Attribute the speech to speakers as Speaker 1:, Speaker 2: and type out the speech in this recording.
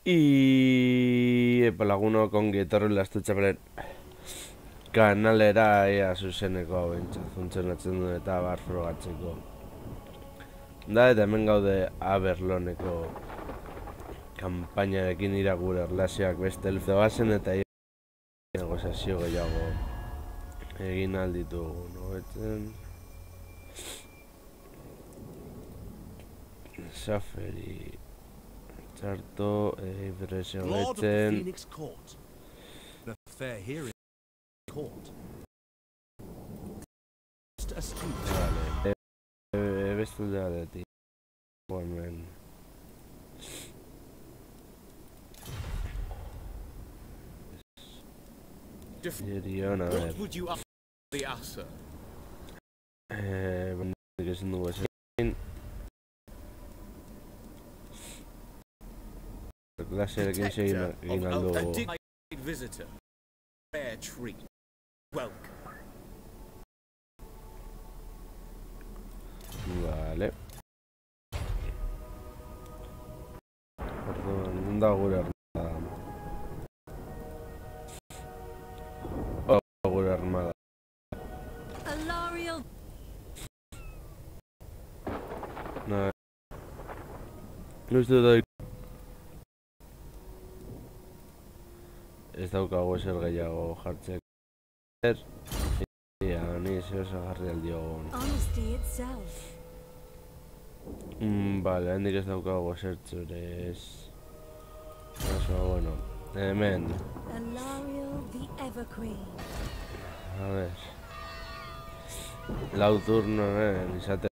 Speaker 1: Epa lagunok ongi etorri lastutxapelen kanalera ea zuzeneko hau bentsat funtzionatzen duen eta bar frogatzeko. Da eta hemen gaude Aberloneko kanpainarekin gure erlazioak beste luze bazen eta negozazio gehiago egin alditugu, noetzen Safari txarto, presio getzen
Speaker 2: The fair here is court. Just astute.
Speaker 1: Vale, beste aldetik hemen Gerion, a
Speaker 2: What
Speaker 1: ver
Speaker 2: would you ask the Asa?
Speaker 1: bendik ezin dugu ezein klasearekin segin egin
Speaker 2: A
Speaker 1: aldugu
Speaker 2: dignified visitor. Fair treat. Welcome.
Speaker 1: Vale Orduan, non da gure armada gure armada
Speaker 3: Alariel.
Speaker 1: Uste da ez daukago ezer gehiago jartzeko ni zeoza jarri aldiogun
Speaker 3: Honesty itself.
Speaker 1: Vale, hendik ez daukago zertzure ez oso, bueno, hemen
Speaker 3: Alariel the Everqueen.
Speaker 1: a ver lau turno izate